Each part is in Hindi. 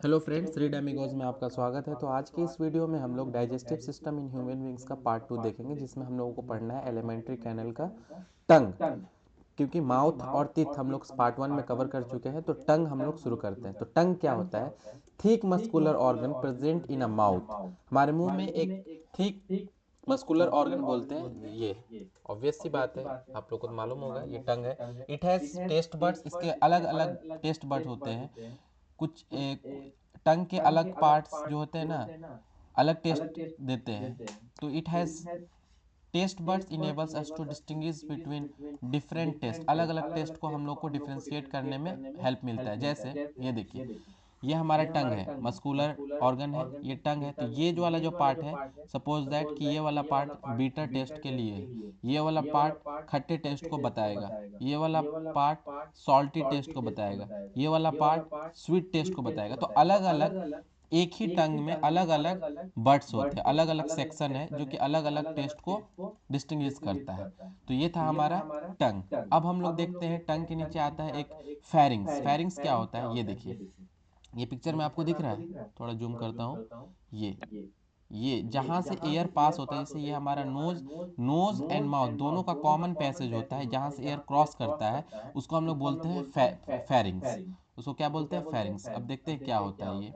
हेलो फ्रेंड्स, रीड एमिगोज में आपका स्वागत है। तो आज की इस वीडियो में हम लोग digestive system in human beings का पार्ट 2 देखेंगे, जिसमें हम लोगों को पढ़ना है एलिमेंट्री कैनल का टंग। क्योंकि माउथ और टीथ हम लोग पार्ट 1 में कवर कर चुके हैं, तो टंग हम लोग शुरू करते हैं। तो टंग क्या होता है? Thick muscular organ present in a mouth. हमारे मुंह में एक थिक मस्कुलर ऑर्गन बोलते हैं। ये ऑब्वियस सी बात है, आप लोग को तो मालूम होगा, ये टंग है। It has taste buds. इसके अलग अलग टेस्ट बड्स होते हैं। कुछ टंग के अलग पार्ट्स जो होते हैं ना, अलग टेस्ट देते हैं। तो it has taste buds enables us to distinguish between different taste. अलग अलग टेस्ट को हम लोग को डिफ्रेंशिएट करने में हेल्प मिलता है। जैसे ये देखिए, ये हमारा टंग है, मस्कुलर ऑर्गन है, ये टंग है। तो ये जो वाला जो पार्ट है, सपोज दैट कि ये वाला पार्ट बीटर टेस्ट के लिए है, ये वाला पार्ट खट्टे टेस्ट को बताएगा, ये वाला पार्ट सॉल्टी टेस्ट को बताएगा, ये वाला पार्ट स्वीट टेस्ट को बताएगा। तो अलग अलग एक ही टंग में अलग अलग बर्ड्स होते हैं, अलग अलग सेक्शन है जो कि अलग अलग टेस्ट को डिस्टिंग्विश करता है। तो ये था हमारा टंग। अब हम लोग देखते हैं टंग के नीचे आता है एक फेरिंग्स। फेरिंग्स क्या होता है, ये देखिए, ये पिक्चर में आपको दिख रहा है, थोड़ा जूम करता हूँ। ये ये जहाँ से एयर पास होता है, जैसे ये हमारा नोज, नोज एंड माउथ दोनों का कॉमन पैसेज होता है, जहाँ से एयर क्रॉस करता है, उसको हम लोग बोलते हैं फेरिंग्स। उसको क्या बोलते हैं? फेरिंग्स। अब देखते हैं क्या होता है ये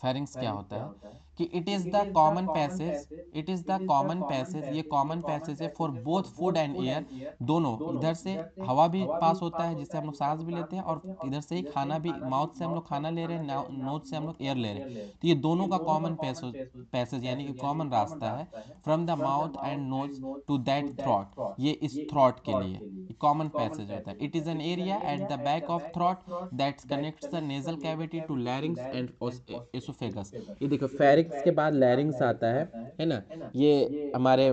फेरिंग्स क्या होता है। कि it is the common passage, it is the common passage, ये कॉमन पैसेज है for both food and air. दोनों, इधर से हवा भी पास होता है जिससे हम लोग सांस भी लेते हैं, और इधर से ही खाना भी, माउथ से हम लोग खाना ले रहे हैं, नोज से हम लोग एयर ले रहे हैं। तो ये दोनों का कॉमन पैसेज पैसेज यानी कि कॉमन रास्ता है from the mouth and nose to that throat. ये इस थ्रॉट के लिए कॉमन पैसेज होता है। It is an area at the back of throat that connects the nasal cavity to larynx and esophagus. ये देखो, फेरिंग्स के बाद लैरिंग्स आता है ना। ये हमारे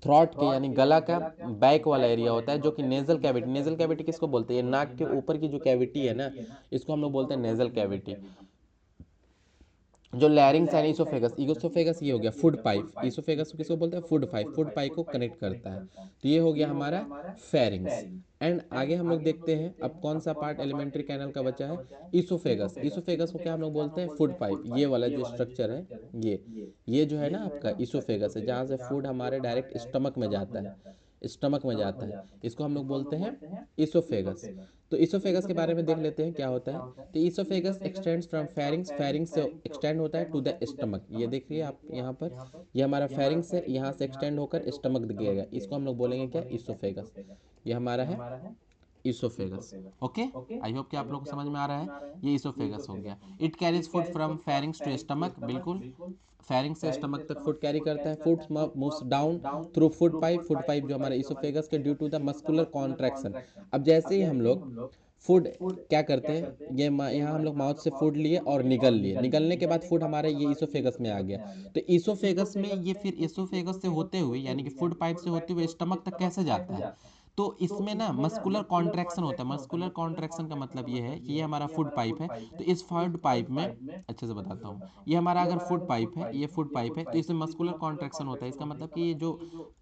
थ्रॉट के यानी गला का बैक वाला एरिया होता है, जो कि नेजल कैविटी। नेजल कैविटी किसको बोलते हैं? ये नाक के ऊपर की जो कैविटी है ना, इसको हम लोग बोलते हैं नेजल कैविटी। जो लैरिंग्स एंड इसोफेगस, इसोफेगस ये हो गया फूड पाइप। इसोफेगस को किसको बोलते हैं? Food pipe. फूड पाइप को कनेक्ट करता है। तो ये हो गया हमारा फेरिंग्स। एंड आगे हम लोग देखते हैं अब कौन सा पार्ट एलिमेंट्री कैनल का बचा है। इसोफेगस। इसोफेगस को क्या हम लोग बोलते हैं? Food pipe. ये वाला जो स्ट्रक्चर है, ये जो है ना आपका इसोफेगस है, जहाँ से फूड हमारे डायरेक्ट स्टमक में जाता है, स्टमक में जाता है। इसको हम लोग बोलते हैं इसोफेगस। तो इसोफेगस के बारे में देख लेते हैं क्या होता है। तो oesophagus extends from pharynx. Pharynx से एक्सटेंड होता है टू द स्टमक। ये देखिए आप यहाँ पर, ये हमारा फेरिंग्स है, यहाँ से एक्सटेंड होकर स्टमक दिखेगा। इसको हम लोग बोलेंगे क्या? इसोफेगस। ये हमारा है इसोफेगस। ओके, आई होप कि आप लोग को समझ में आ रहा है। ये इसोफेगस हो गया। It carries food from pharynx to stomach. बिल्कुल, फेरिंग से स्टमक तक फूड कैरी करता है। Food moves down through food pipe. Food pipe जो हमारे इसोफेगस के due to the muscular contraction. अब जैसे ही हम लोग फूड क्या करते हैं, ये यहाँ हम लोग माउथ से फूड लिए और निगल लिए, निगलने के बाद फूड हमारे ये इसोफेगस में आ गया। तो इसोफेगस में ये फिर इसोफेगस से होते हुए यानी कि फूड पाइप से होते हुए स्टमक तक कैसे जाता है? तो इसमें ना मस्कुलर कॉन्ट्रैक्शन होता है। मस्कुलर कॉन्ट्रैक्शन का मतलब ये है कि ये हमारा फूड पाइप है, तो इस फूड पाइप में, अच्छे से बताता हूँ, ये हमारा अगर फूड पाइप है, ये फूड पाइप है, तो इसमें मस्कुलर कॉन्ट्रैक्शन होता है। इसका मतलब कि ये जो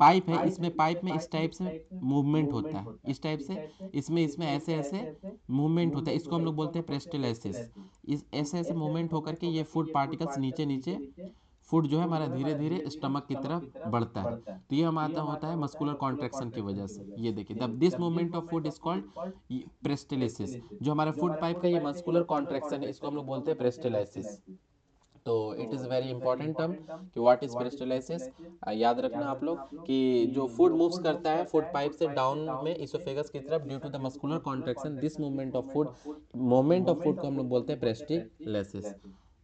पाइप है, इसमें पाइप में इस टाइप से मूवमेंट होता है, इस टाइप से इसमें इसमें ऐसे ऐसे मूवमेंट होता है। इसको हम लोग बोलते हैं प्रेस्टेलाइसिस। इस ऐसे ऐसे मूवमेंट होकर के ये फूड पार्टिकल्स नीचे नीचे, फूड जो है हमारा धीरे धीरे स्टमक की तरफ बढ़ता है। तो ये हमारा होता है मस्कुलर कॉन्ट्रैक्शन की वजह से। ये देखिए, the this movement of food is called peristalsis. जो हमारा फूड पाइप का ये मस्कुलर कॉन्ट्रैक्शन है, इसको हम लोग बोलते हैं प्रेस्टेलाइसिस। तो it is very important term कि व्हाट इज पेरिस्टालिसिस। याद रखना आप लोग कि जो फूड मूव्स करता है फूड पाइप से डाउन में इसोफेगस की तरफ due to the muscular contraction, this movement of food को हम लोग बोलते हैं पेरिस्टालिसिस।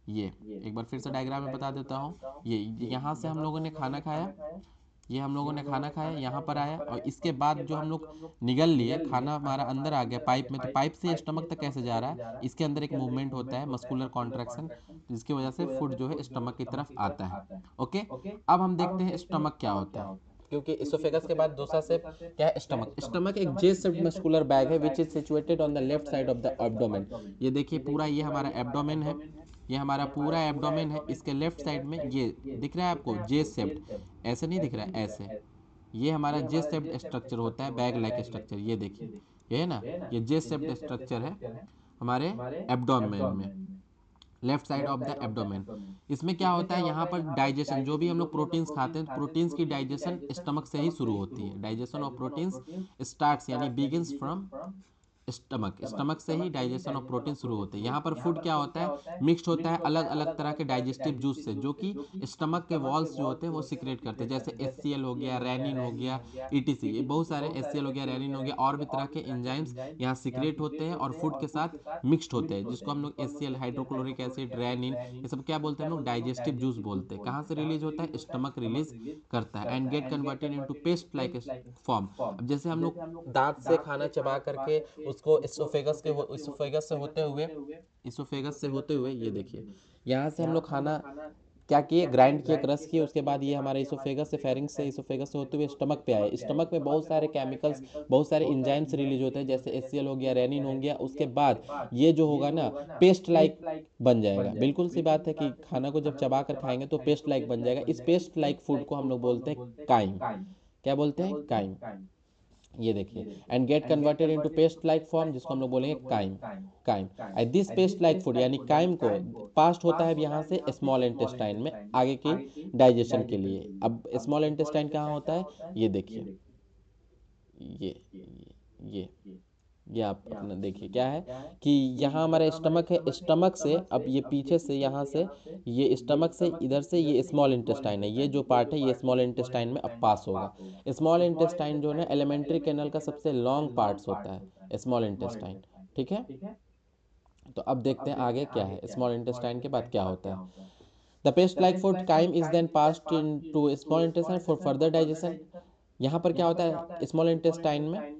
ये एक बार फिर से डायग्राम में बता देता हूँ। ये यहाँ से हम लोगों ने खाना खाया, ये हम लोगों ने खाना खाया, यहाँ पर आया, और इसके बाद जो हम लोग निगल लिए, खाना हमारा अंदर आ गया पाइप में। तो पाइप से स्टमक तक कैसे जा रहा है? इसके अंदर एक मूवमेंट होता है, मस्कुलर कॉन्ट्रैक्शन, जिसकी वजह से फूड जो है स्टमक की तरफ आता है। ओके, अब हम देखते हैं स्टमक क्या होता है। क्योंकि इसोफेगस के बाद दूसरा शेप क्या है? स्टमक। स्टमक एक जे शेप्ड मस्कुलर बैग है which is situated on the left side of the abdomen. ये देखिए, पूरा ये हमारा एब्डोमेन है, ये हमारा पूरा एब्डोमेन है। इसके लेफ्ट साइड में ये दिख रहा है आपको, जे शेप्ड, ऐसे नहीं दिख रहा है, ऐसे। ये हमारा जे शेप्ड स्ट्रक्चर होता है, बैग लाइक स्ट्रक्चर। ये देखिए, ये है ना, ये जे शेप्ड स्ट्रक्चर है हमारे एब्डोमेन में, left side of the abdomen. इसमें क्या होता है, यहाँ पर डाइजेशन, जो भी हम लोग प्रोटीन्स खाते हैं, प्रोटीन्स की डाइजेशन स्टमक से ही शुरू होती है। डाइजेशन ऑफ प्रोटीन्स स्टार्ट्स यानी बिगिंस फ्रॉम स्टमक, स्टमक से ही डाइजेशन ऑफ प्रोटीन शुरू होते हैं। यहाँ पर फूड क्या होता है, मिक्स्ड होता है अलग अलग तरह के डाइजेस्टिव जूस से, जो कि स्टमक के वॉल्स जो होते हैं वो सिक्रेट करते हैं, जैसे एचसीएल हो गया, रेनिन हो गया, ईटीसी, ये बहुत सारे एचसीएल हो गया, रेनिन हो गया, और भी तरह के एंजाइम्स यहाँ सिक्रेट होते हैं और फूड के साथ मिक्स्ड होते हैं, जिसको हम लोग एचसीएल, हाइड्रोक्लोरिक एसिड, रेनिन, ये सब क्या बोलते हैं हम लोग, डाइजेस्टिव जूस बोलते हैं। कहाँ से रिलीज होता है, स्टमक रिलीज करता है, and get converted into paste like form. अब जैसे हम लोग दांत से खाना चबा करके उसको इसोफेगस से होते हुए, इसोफेगस से होते हुए, ये देखिए यहाँ से हम लोग खाना क्या किए, ग्राइंड किए, क्रश किए, उसके बाद ये हमारे इसोफेगस से, फेरिंग्स से, इसोफेगस से होते हुए स्टमक पे आए। स्टमक में बहुत सारे केमिकल्स, बहुत सारे इंजाइम्स रिलीज होते हैं, जैसे एचसीएल हो गया, रेनिन हो गया, उसके बाद ये जो होगा ना पेस्ट लाइक बन जाएगा। बिल्कुल सी बात है कि खाना को जब चबा कर खाएंगे तो पेस्ट लाइक बन जाएगा। इस पेस्ट लाइक फूड को हम लोग बोलते हैं काइम। क्या बोलते हैं, काइम। ये देखिए, and get converted into paste like form, जिसको हम लोग बोलेंगे chyme. Chyme, and this paste like food यानी काइम को पास्ट होता है यहाँ से स्मॉल इंटेस्टाइन में आगे की डाइजेशन के लिए। अब स्मॉल इंटेस्टाइन कहाँ होता है, ये देखिए, ये ये ये आप अपना देखिए क्या है कि यहाँ हमारा स्टमक है, स्टमक से अब ये पीछे से यहाँ से, ये स्टमक से इधर से ये स्मॉल इंटेस्टाइन है, ये जो पार्ट है ये स्मॉल इंटेस्टाइन में अब पास होगा। स्मॉल इंटेस्टाइन जो है ना एलिमेंट्री कैनल का सबसे लॉन्ग पार्ट्स होता है स्मॉल इंटेस्टाइन, ठीक है। तो अब देखते हैं आगे क्या है, स्मॉल इंटेस्टाइन के बाद क्या होता है। The paste like food chyme is then passed into small intestine for further digestion. यहाँ पर क्या होता है स्मॉल इंटेस्टाइन में,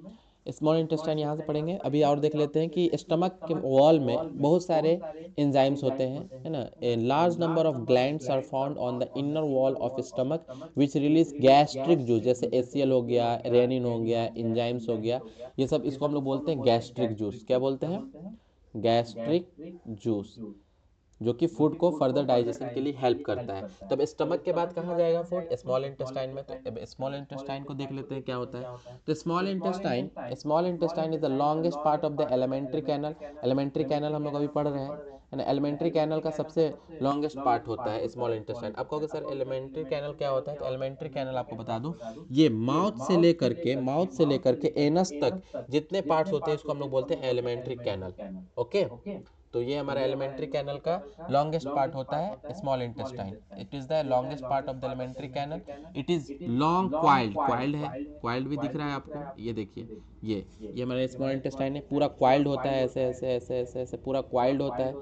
स्मॉल इंटेस्टाइन यहाँ से पढ़ेंगे। अभी और देख लेते हैं कि स्टमक के वॉल में बहुत सारे एंजाइम्स होते हैं, है ना। A large number of glands are found on the inner wall of stomach which release gastric juice, जैसे एसीएल हो गया, रेनिन हो गया, एंजाइम्स हो गया, ये सब, इसको हम लोग बोलते हैं गैस्ट्रिक जूस। क्या बोलते हैं, गैस्ट्रिक जूस, जो कि फूड को फर्दर डाइजेशन के लिए हेल्प करता है। तब स्टमक के बाद कहाँ जाएगा फूड, स्मॉल इंटेस्टाइन में। तो अब स्मॉल इंटेस्टाइन को देख लेते हैं क्या होता है। तो small intestine is the longest part of the alimentary canal. Alimentary canal हम लोग अभी पढ़ रहे हैं, है ना। एलिमेंट्री कैनल का सबसे लॉन्गेस्ट पार्ट होता है स्मॉल इंटेस्टाइन। आप कहोगे सर एलिमेंट्री कैनल क्या होता है, तो एलिमेंट्री कैनल आपको बता दूं, ये माउथ से लेकर के एनस तक जितने पार्ट्स होते हैं इसको हम लोग बोलते हैं एलिमेंट्री कैनल। ओके, तो ये हमारा एलिमेंट्री कैनल का लॉन्गेस्ट पार्ट होता है small intestine. It is the longest part of the alimentary canal. It is long coiled, coiled है, क्वाइल्ड भी दिख रहा है आपको, ये देखिए, ये हमारा स्मॉल इंटेस्टाइन है, पूरा क्वाइल्ड होता है, ऐसे ऐसे ऐसे ऐसे ऐसे पूरा क्वाइल्ड होता है।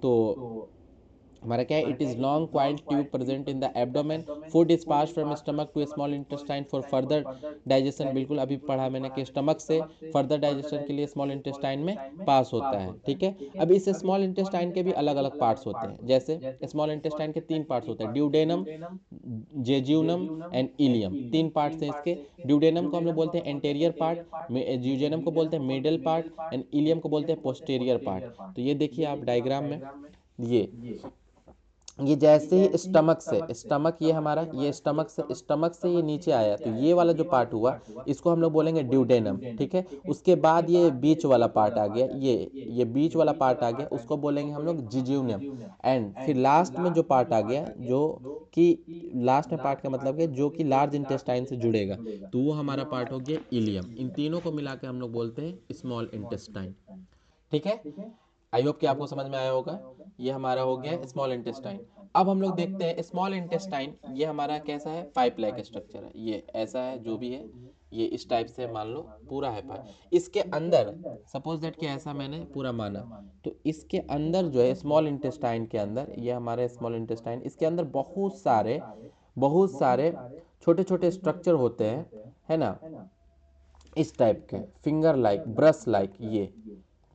तो हमारा क्या है, it is long coiled tube present in the abdomen. Food is pass from stomach to small intestine for further digestion. बिल्कुल अभी पढ़ा मैंने कि स्टमक से फर्दर डाइजेशन के लिए स्मॉल इंटेस्टाइन में पास होता है, ठीक है। अब इस स्मॉल इंटेस्टाइन के भी अलग अलग पार्ट्स होते हैं, जैसे स्मॉल इंटेस्टाइन के 3 पार्ट्स होते हैं, ड्यूडेनम, जेज्यूनम एंड इलियम, 3 पार्ट्स हैं इसके। ड्यूडेनम को हम लोग बोलते हैं एंटेरियर पार्ट, ज्यूजेनम को बोलते हैं मिडल पार्ट, एंड इलियम को बोलते हैं पोस्टेरियर पार्ट। तो ये देखिए आप डायग्राम में, ये जैसे ही स्टमक ये हमारा, ये स्टमक से ये नीचे आया, तो ये वाला जो पार्ट हुआ इसको हम लोग बोलेंगे ड्यूडेनम, ठीक है। उसके बाद ये बीच वाला पार्ट आ गया, ये बीच वाला पार्ट आ गया, उसको बोलेंगे हम लोग जिज्यूनम। एंड फिर लास्ट में जो पार्ट आ गया, जो कि लास्ट में पार्ट का मतलब है जो कि लार्ज इंटेस्टाइन से जुड़ेगा, तो वो हमारा पार्ट हो गया इलियम। इन तीनों को मिला के हम लोग बोलते हैं स्मॉल इंटेस्टाइन, ठीक है। आई होप कि आपको समझ में आया होगा। ये हमारा हो गया स्मॉल इंटेस्टाइन। अब हम लोग देखते हैं स्मॉल इंटेस्टाइन, ये हमारा कैसा है, पाइप लाइक स्ट्रक्चर है, ये ऐसा है, जो भी है ये इस टाइप से मान लो पूरा है पाइप। इसके अंदर सपोज दैट कि ऐसा मैंने पूरा माना, तो इसके अंदर जो है स्मॉल इंटेस्टाइन के अंदर, ये हमारे स्मॉल इंटेस्टाइन, इसके अंदर बहुत सारे छोटे छोटे स्ट्रक्चर होते हैं, है ना, इस टाइप के, finger like, brush like,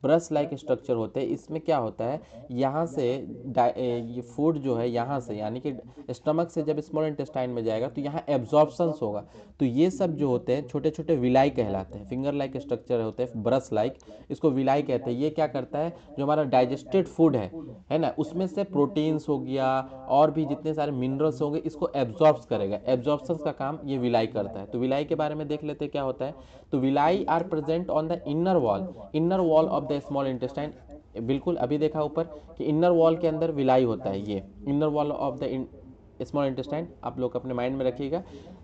brush like structure होते हैं। इसमें क्या होता है, यहाँ से ये फूड जो है यहाँ से यानी कि स्टमक से जब स्मॉल इंटेस्टाइन में जाएगा तो यहाँ एब्जॉर्प्शंस होगा। तो ये सब जो होते हैं छोटे छोटे विलाई कहलाते हैं। फिंगर लाइक स्ट्रक्चर होते हैं, ब्रश लाइक, इसको विलाई कहते हैं। ये क्या करता है, जो हमारा डाइजेस्टेड फूड है ना, उसमें से प्रोटीन्स हो गया और भी जितने सारे मिनरल्स होंगे इसको एब्जॉर्ब करेगा। एब्जॉर्प्शन का काम ये विलाई करता है। तो विलाई के बारे में देख लेते हैं क्या होता है। तो villi are present on the inner wall of the small intestine. बिल्कुल अभी देखा ऊपर कि इनर वॉल के अंदर विलाई होता है। ये inner wall of the small intestine आप लोग अपने माइंड में रखिएगा।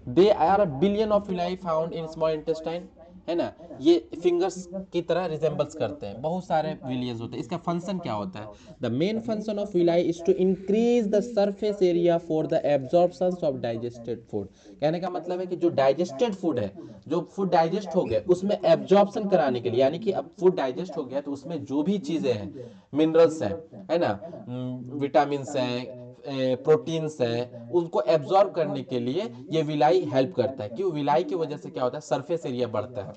They are a billion of villi found in small intestine, है ना। ये फिंगर्स की तरह रिजेंबल्स करते हैं, बहुत सारे विलियंस होते हैं। इसका फंक्शन क्या होता है, the main function of villi is to increase the surface area for the absorption of digested food. कहने का मतलब है कि जो डाइजेस्टेड फूड है, जो फूड डाइजेस्ट हो गया उसमें एब्जॉर्प्शन कराने के लिए, यानी कि अब फूड डाइजेस्ट हो गया तो उसमें जो भी चीजें हैं, मिनरल्स हैं, है ना, विटामिन हैं, प्रोटीन्स हैं, उनको एब्जॉर्ब करने के लिए ये विलाई हेल्प करता है। क्यों, विलाई की वजह से क्या होता है, सरफेस एरिया बढ़ता है।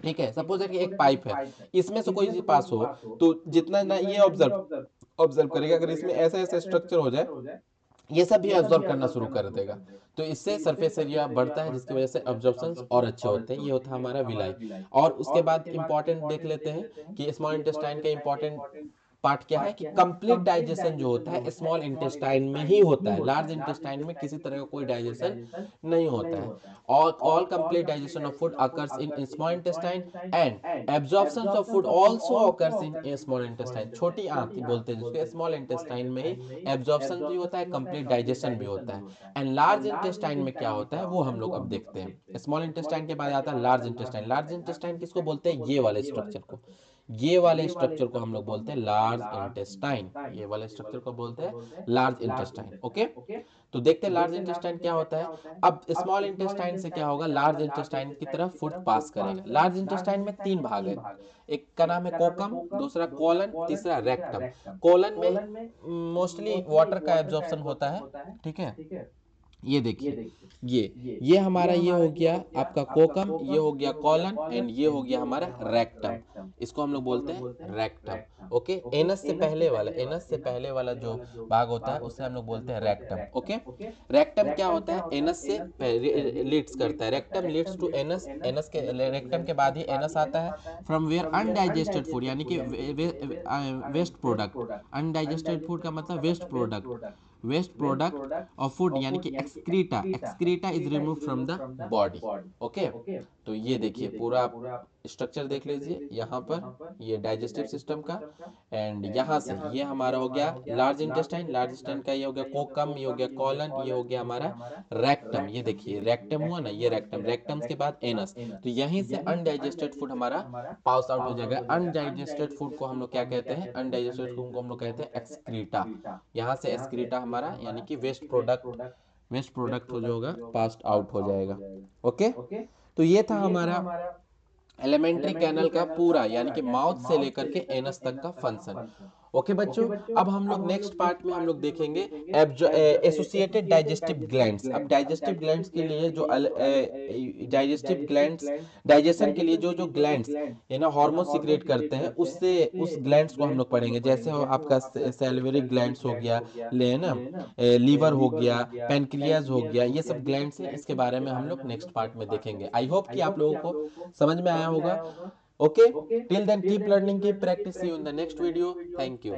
ठीक है, सपोज है कि एक पाइप है, इसमें से कोई पास हो तो जितना ना ये ऑब्जर्व ऑब्जर्व करेगा, अगर इसमें ऐसे ऐसे स्ट्रक्चर हो जाए ये सब भी एब्जॉर्ब करना शुरू कर देगा। तो इससे सरफेस एरिया बढ़ता है जिसकी वजह से एब्जॉर्प्शन और अच्छे होते हैं। ये होता है हमारा विलाई। और उसके बाद इंपॉर्टेंट देख लेते हैं कि स्मॉल इंटेस्टाइन का इंपॉर्टेंट पार्ट क्या है, कि कंप्लीट डाइजेशन जो होता है स्मॉल इंटेस्टाइन में ही होता है। लार्ज इंटेस्टाइन में किसी तरह का कोई डाइजेशन नहीं होता है। और all complete digestion of food occurs in small intestine and absorption of food also occurs in small intestine. छोटी आंत बोलते हैं जिसको, स्मॉल इंटेस्टाइन में ही एब्जॉर्प्शन भी होता है, कंप्लीट डाइजेशन भी होता है। एंड लार्ज इंटेस्टाइन में क्या होता है वो हम लोग अब देखते हैं। स्मॉल इंटेस्टाइन के बाद आता है लार्ज इंटेस्टाइन। लार्ज इंटेस्टाइन किसको बोलते हैं, ये वाले स्ट्रक्चर को, ये वाले स्ट्रक्चर को हम लोग बोलते हैं लार्ज इंटेस्टाइन। ये वाले स्ट्रक्चर को बोलते हैं लार्ज इंटेस्टाइन। ओके, तो देखते हैं लार्ज इंटेस्टाइन क्या होता है। अब स्मॉल इंटेस्टाइन से क्या होगा, लार्ज इंटेस्टाइन की तरफ फूड पास करेगा। लार्ज इंटेस्टाइन में तीन भाग है, एक का नाम है कोकम, दूसरा कोलन, तीसरा रेक्टम। कोलन में मोस्टली वाटर का एब्जॉर्प्शन होता है। ठीक है, ये देखिए, ये हमारा ये हो गया आपका कोकम, ये हो गया कॉलन एंड ये हो गया हमारा रेक्टम। इसको हम लोग बोलते हैं रेक्टम। ओके, एनस से पहले वाला, एनस से पहले वाला जो भाग होता है उसे हम लोग बोलते हैं रेक्टम। ओके, रेक्टम क्या होता है, एनस से लीड्स करता है, rectum leads to anus. Anus के रेक्टम के बाद ही एनस आता है। फ्रॉम वेयर अनडाइजेस्टेड फूड, यानी कि वेस्ट प्रोडक्ट, अनडाइजेस्टेड फूड का मतलब waste product, waste product of food यानी कि excreta, excreta is remove from the body. Okay, तो ये देखिए पूरा स्ट्रक्चर देख लीजिए यहाँ पर, ये डाइजेस्टिव सिस्टम का। एंड यहाँ से ये हमारा हो गया लार्ज इंटेस्टाइन, लार्ज इंटेस्टाइन का ये हो गया कोकम, ये हो गया कॉलन, ये हो गया हमारा रेक्टम। ये देखिए रेक्टम हुआ ना, ये रेक्टम, रेक्टम के बाद एनस। तो यहीं से अनडाइजेस्टेड फूड हमारा पास आउट हो जाएगा। अनडाइजेस्टेड फूड को हम लोग क्या कहते हैं, अनडाइजेस्टेड फूड को हम लोग कहते हैं एक्सक्रीटा। यहाँ से एक्सक्रीटा हमारा यानी कि वेस्ट प्रोडक्ट, वेस्ट प्रोडक्ट हो जो होगा पास्ट आउट हो जाएगा। ओके, तो ये था हमारा एलिमेंट्री कैनल का पूरा यानी कि माउथ से लेकर के एनस तक का फंक्शन। ओके बच्चों, अब हम लोग नेक्स्ट पार्ट में हम लोग देखेंगे एसोसिएटेड डाइजेस्टिव ग्लैंड्स। अब डाइजेस्टिव ग्लैंड्स के लिए जो डाइजेस्टिव ग्लैंड्स, डाइजेशन के लिए जो जो ग्लैंड्स है ना हार्मोन सीक्रेट करते हैं, उससे उस ग्लैंड्स को हम लोग पढ़ेंगे। जैसे हो आपका सैलिवरी ग्लैंड्स हो गया, ले ना, लीवर हो गया, पेनक्रियाज हो गया, ये सब ग्लैंड्स हैं। इसके बारे में हम लोग नेक्स्ट पार्ट में देखेंगे। आई होप कि आप लोगों को समझ में आया होगा। Okay, till then keep learning, keep practice, see you in the next video. Thank you.